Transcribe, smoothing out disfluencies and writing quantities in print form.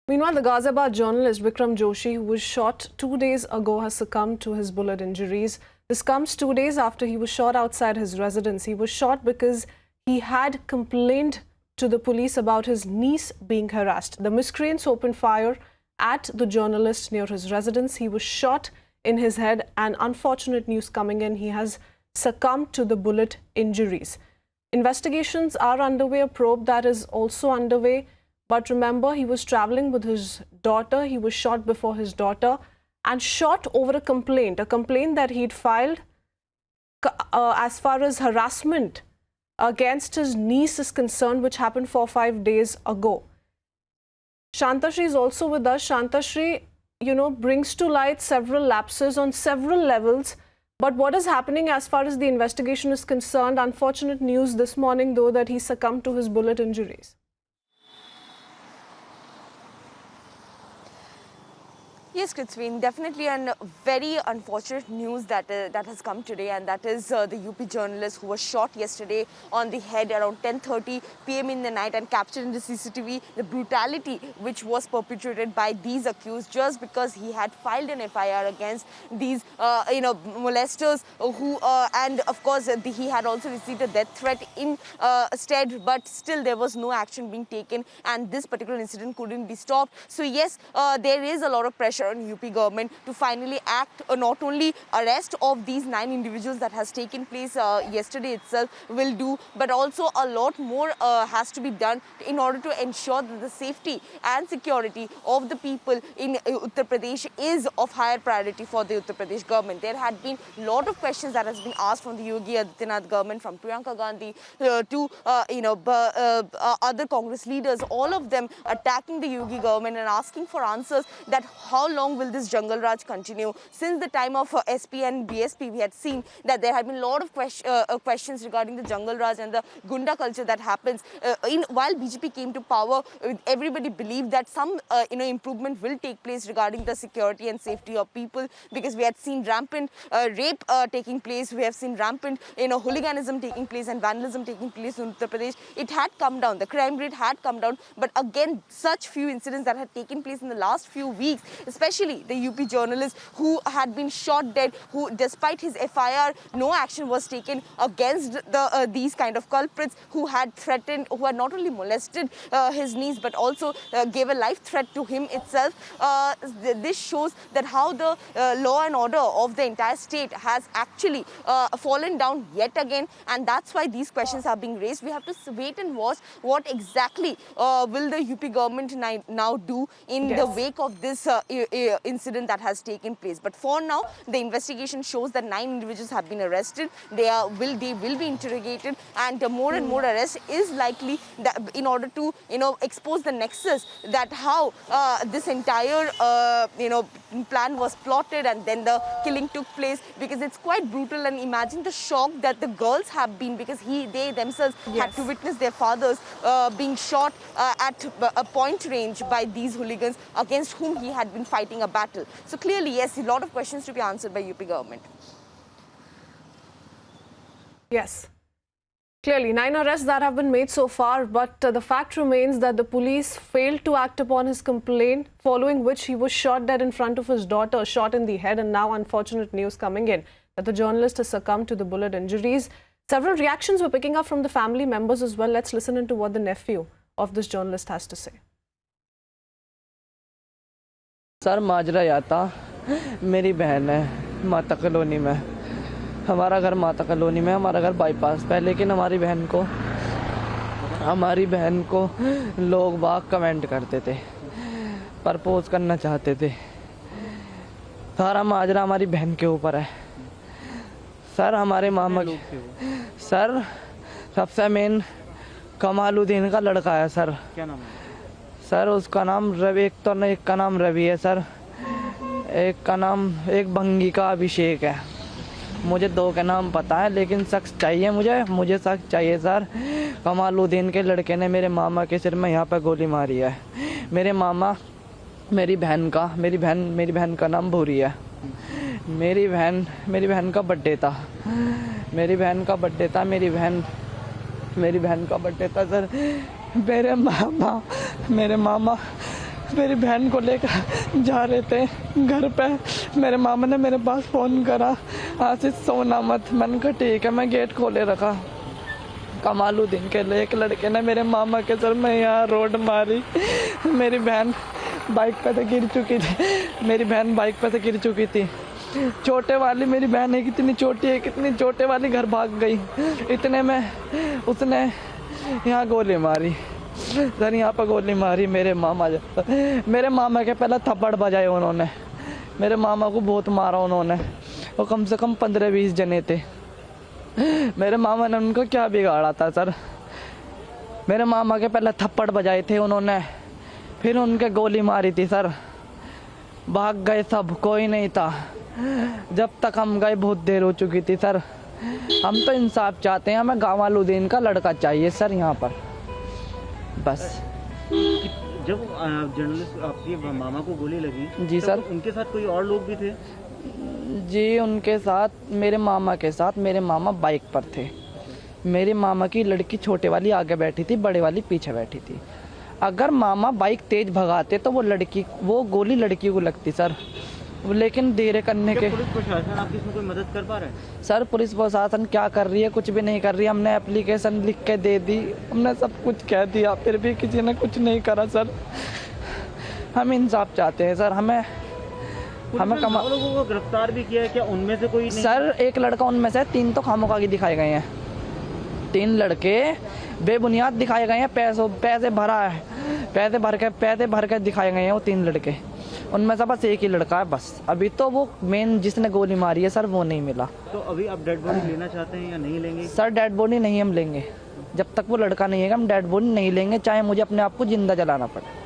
Meanwhile, the Ghaziabad journalist Vikram Joshi, who was shot 2 days ago, has succumbed to his bullet injuries. This comes 2 days after he was shot outside his residence. He was shot because he had complained to the police about his niece being harassed. The miscreants opened fire at the journalist near his residence. He was shot in his head, and unfortunate news coming in, he has succumbed to the bullet injuries. Investigations are underway. A probe that is also underway. But remember, he was traveling with his daughter. He was shot before his daughter and shot over a complaint that he'd filed as far as harassment against his niece is concerned, which happened 4 or 5 days ago. Shantashri is also with us. Shantashri, brings to light several lapses on several levels. But what is happening as far as the investigation is concerned? Unfortunate news this morning, though, that he succumbed to his bullet injuries. Yes, Kritsveen, definitely a very unfortunate news that has come today, and that is the UP journalist who was shot yesterday on the head around 10:30 p.m. in the night and captured in the CCTV the brutality which was perpetrated by these accused just because he had filed an FIR against these molesters who and of course he had also received a death threat instead, but still there was no action being taken and this particular incident couldn't be stopped. So yes, there is a lot of pressure on UP government to finally act, not only arrest of these 9 individuals that has taken place yesterday itself will do, but also a lot more has to be done in order to ensure that the safety and security of the people in Uttar Pradesh is of higher priority for the Uttar Pradesh government. There had been a lot of questions that has been asked from the Yogi Adityanath government, from Priyanka Gandhi to other Congress leaders, all of them attacking the Yogi government and asking for answers that how long will this jungle raj continue? Since the time of SP and BSP, we had seen that there had been a lot of questions regarding the jungle raj and the gunda culture that happens. While BJP came to power, everybody believed that some improvement will take place regarding the security and safety of people, because we had seen rampant rape taking place, we have seen rampant hooliganism taking place and vandalism taking place in Uttar Pradesh. It had come down, the crime rate had come down, but again such few incidents that had taken place in the last few weeks, especially the UP journalist who had been shot dead, who despite his FIR, no action was taken against these kind of culprits who had threatened, who had not only molested his niece but also gave a life threat to him itself. This shows that how the law and order of the entire state has actually fallen down yet again, and that's why these questions are being raised. We have to wait and watch what exactly will the UP government now do in the wake of this incident that has taken place. But for now, the investigation shows that 9 individuals have been arrested. They will be interrogated, and more and more arrests is likely that in order to expose the nexus that how this entire plan was plotted and then the killing took place, because it's quite brutal. And imagine the shock that the girls have been, because they themselves had to witness their fathers being shot at a point range by these hooligans against whom he had been fighting a battle. So clearly, yes, a lot of questions to be answered by UP government. Yes. Clearly, 9 arrests that have been made so far, but the fact remains that the police failed to act upon his complaint, following which he was shot dead in front of his daughter, shot in the head, and now unfortunate news coming in that the journalist has succumbed to the bullet injuries. Several reactions were picking up from the family members as well. Let's listen into what the nephew of this journalist has to say. Sir माजरा आता, मेरी बहन है माता colony में, हमारा घर माता कॉलोनी में, हमारा घर बाईपास पे, लेकिन हमारी बहन को लोग बाग कमेंट करते थे, प्रपोज करना चाहते थे। सारा माजरा हमारी बहन के ऊपर है सर। हमारे मामा सर सबसे मेन कमालुद्दीन का लड़का है सर। क्या नाम है सर? उसका नाम रवि, एक का नाम रवि है सर, एक भंगी का अभिषेक है। मुझे 2 के नाम पता है, लेकिन शख्स चाहिए मुझे शख्स चाहिए सर। कमालुद्दीन के लड़के ने मेरे मामा के सिर में यहाँ पर गोली मारी है। मेरी बहन का नाम भूरी है। मेरी बहन का बर्थडे था मेरी बहन का बर्थडे था सर। मेरे मामा मेरी बहन को लेकर जा रहे थे घर पे। मेरे मामा ने मेरे पास फ़ोन करा, आशीष सोना मत। मैंने कहा ठीक है, मैं गेट खोले रखा। कमालुद्दीन के लिए एक लड़के ने मेरे मामा के सर में यहाँ रोड मारी। मेरी बहन बाइक पे से गिर चुकी थी। मेरी बहन बाइक पे से गिर चुकी थी। छोटे वाली मेरी बहन है, कितनी छोटी है, कितनी छोटे वाली घर भाग गई। इतने में उसने यहाँ गोली मारी सर, यहाँ पर गोली मारी। मेरे मामा के पहले थप्पड़ बजाए उन्होंने। मेरे मामा को बहुत मारा उन्होंने। वो कम से कम 15-20 जने थे। मेरे मामा ने उनको क्या बिगाड़ा था सर? मेरे मामा के पहले थप्पड़ बजाए थे उन्होंने, फिर उनके गोली मारी थी सर। भाग गए सब, कोई नहीं था। जब तक हम गए बहुत देर हो चुकी थी सर। हम तो इंसाफ चाहते हैं, हमें कमालुद्दीन का लड़का चाहिए सर यहाँ पर, बस। जब जर्नलिस्ट आपके मामा को गोली लगी जी सर, उनके साथ कोई और लोग भी थे? जी उनके साथ, मेरे मामा के साथ, मेरे मामा बाइक पर थे। मेरे मामा की लड़की छोटे वाली आगे बैठी थी, बड़े वाली पीछे बैठी थी। अगर मामा बाइक तेज भगाते तो वो गोली लड़की को लगती सर, लेकिन देर करने के। पुलिस प्रशासन आपकी इसमें कोई मदद कर पा रहा है? सर पुलिस प्रशासन क्या कर रही है? कुछ भी नहीं कर रही है। हमने एप्लीकेशन लिख के दे दी, हमने सब कुछ कह दिया, फिर भी किसी ने कुछ नहीं करा सर। हम इंसाफ चाहते हैं सर। हमें लोगों को गिरफ्तार भी किया है क्या? उनमें से कोई नहीं? सर एक लड़का उनमें से, 3 तो खामोखागी दिखाए गए हैं। 3 लड़के बेबुनियाद दिखाए गए हैं। पैसे भर के दिखाए गए हैं वो 3 लड़के। उनमें से बस एक ही लड़का है बस। अभी तो वो मेन जिसने गोली मारी है सर वो नहीं मिला। तो अभी आप डेड बॉडी लेना चाहते हैं या नहीं लेंगे? सर डेड बॉडी नहीं हम लेंगे। जब तक वो लड़का नहीं है हम डेड बॉडी नहीं लेंगे, चाहे मुझे अपने आप को जिंदा जलाना पड़े।